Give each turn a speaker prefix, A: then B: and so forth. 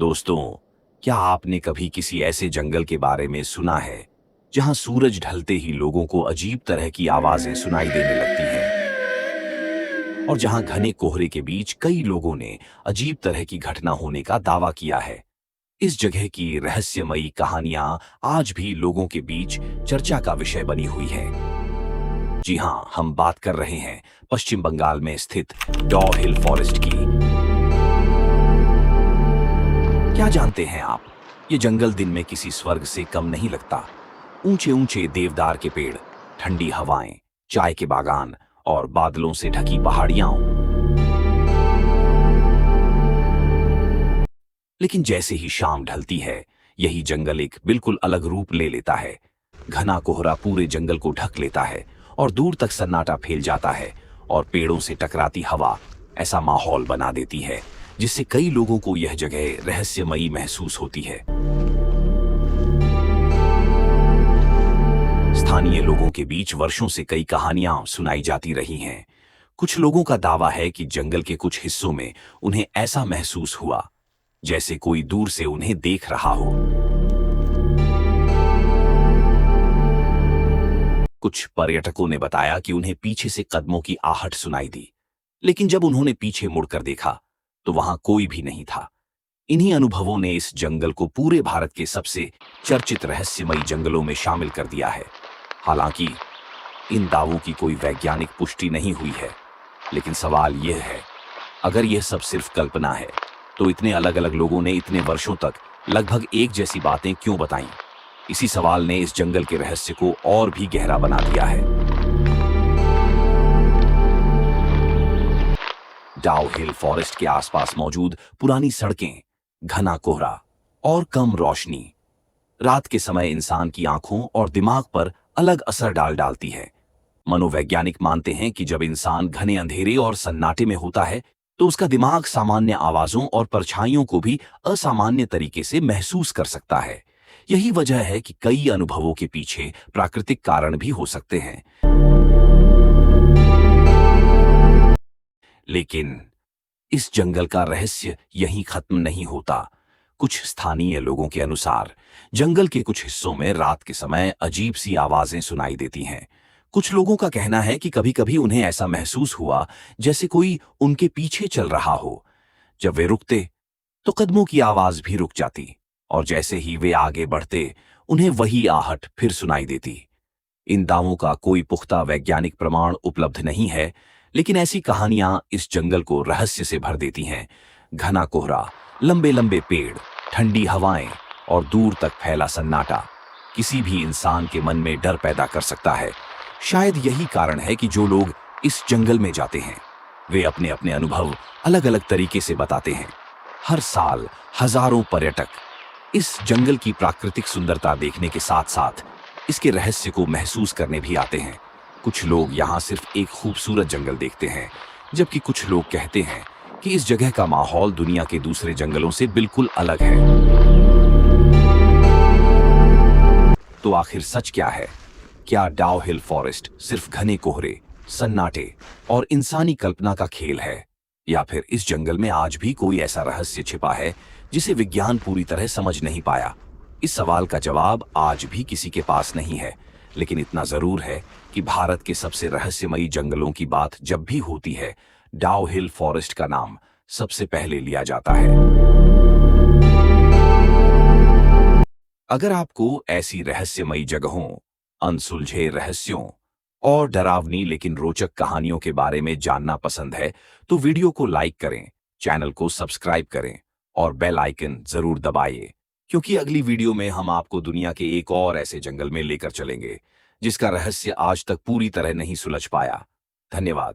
A: दोस्तों, क्या आपने कभी किसी ऐसे जंगल के बारे में सुना है जहां सूरज ढलते ही लोगों को अजीब तरह की आवाजें सुनाई देने लगती हैं और जहां घने कोहरे के बीच कई लोगों ने अजीब तरह की घटना होने का दावा किया है। इस जगह की रहस्यमयी कहानियां आज भी लोगों के बीच चर्चा का विषय बनी हुई है। जी हां, हम बात कर रहे हैं पश्चिम बंगाल में स्थित डॉ हिल फॉरेस्ट की। क्या जानते हैं आप, ये जंगल दिन में किसी स्वर्ग से कम नहीं लगता। ऊंचे ऊंचे देवदार के पेड़, ठंडी हवाएं, चाय के बागान और बादलों से ढकी पहाड़ियां। लेकिन जैसे ही शाम ढलती है, यही जंगल एक बिल्कुल अलग रूप ले लेता है। घना कोहरा पूरे जंगल को ढक लेता है और दूर तक सन्नाटा फैल जाता है और पेड़ों से टकराती हवा ऐसा माहौल बना देती है जिससे कई लोगों को यह जगह रहस्यमयी महसूस होती है। स्थानीय लोगों के बीच वर्षों से कई कहानियां सुनाई जाती रही हैं। कुछ लोगों का दावा है कि जंगल के कुछ हिस्सों में उन्हें ऐसा महसूस हुआ जैसे कोई दूर से उन्हें देख रहा हो। कुछ पर्यटकों ने बताया कि उन्हें पीछे से कदमों की आहट सुनाई दी, लेकिन जब उन्होंने पीछे मुड़कर देखा तो वहां कोई भी नहीं था। इन्हीं अनुभवों ने इस जंगल को पूरे भारत के सबसे चर्चित रहस्यमयी जंगलों में शामिल कर दिया है। हालांकि इन दावों की कोई वैज्ञानिक पुष्टि नहीं हुई है, लेकिन सवाल यह है, अगर यह सब सिर्फ कल्पना है तो इतने अलग अलग लोगों ने इतने वर्षों तक लगभग एक जैसी बातें क्यों बताईं? इसी सवाल ने इस जंगल के रहस्य को और भी गहरा बना दिया है। डाउ हिल फॉरेस्ट के आसपास मौजूद पुरानी सड़कें, घना कोहरा और कम रोशनी रात के समय इंसान की आंखों और दिमाग पर अलग असर डालती है। मनोवैज्ञानिक मानते हैं कि जब इंसान घने अंधेरे और सन्नाटे में होता है तो उसका दिमाग सामान्य आवाजों और परछाइयों को भी असामान्य तरीके से महसूस कर सकता है। यही वजह है कि कई अनुभवों के पीछे प्राकृतिक कारण भी हो सकते हैं। लेकिन इस जंगल का रहस्य यहीं खत्म नहीं होता। कुछ स्थानीय लोगों के अनुसार जंगल के कुछ हिस्सों में रात के समय अजीब सी आवाजें सुनाई देती हैं। कुछ लोगों का कहना है कि कभी-कभी उन्हें ऐसा महसूस हुआ जैसे कोई उनके पीछे चल रहा हो। जब वे रुकते तो कदमों की आवाज भी रुक जाती और जैसे ही वे आगे बढ़ते उन्हें वही आहट फिर सुनाई देती। इन दावों का कोई पुख्ता वैज्ञानिक प्रमाण उपलब्ध नहीं है, लेकिन ऐसी कहानियां इस जंगल को रहस्य से भर देती हैं। घना कोहरा, लंबे लंबे पेड़, ठंडी हवाएं और दूर तक फैला सन्नाटा किसी भी इंसान के मन में डर पैदा कर सकता है। शायद यही कारण है कि जो लोग इस जंगल में जाते हैं वे अपने अपने अनुभव अलग अलग तरीके से बताते हैं। हर साल हजारों पर्यटक इस जंगल की प्राकृतिक सुंदरता देखने के साथ साथ इसके रहस्य को महसूस करने भी आते हैं। कुछ लोग यहाँ सिर्फ एक खूबसूरत जंगल देखते हैं, जबकि कुछ लोग कहते हैं कि इस जगह का माहौल दुनिया के दूसरे जंगलों से बिल्कुल अलग है। तो आखिर सच क्या है? क्या डाउ हिल फॉरेस्ट सिर्फ घने कोहरे, सन्नाटे और इंसानी कल्पना का खेल है, या फिर इस जंगल में आज भी कोई ऐसा रहस्य छिपा है जिसे विज्ञान पूरी तरह समझ नहीं पाया? इस सवाल का जवाब आज भी किसी के पास नहीं है, लेकिन इतना जरूर है कि भारत के सबसे रहस्यमयी जंगलों की बात जब भी होती है, डाउ हिल फॉरेस्ट का नाम सबसे पहले लिया जाता है। अगर आपको ऐसी रहस्यमयी जगहों, अनसुलझे रहस्यों और डरावनी लेकिन रोचक कहानियों के बारे में जानना पसंद है, तो वीडियो को लाइक करें, चैनल को सब्सक्राइब करें और बेल आइकन जरूर दबाइए, क्योंकि अगली वीडियो में हम आपको दुनिया के एक और ऐसे जंगल में लेकर चलेंगे जिसका रहस्य आज तक पूरी तरह नहीं सुलझ पाया। धन्यवाद।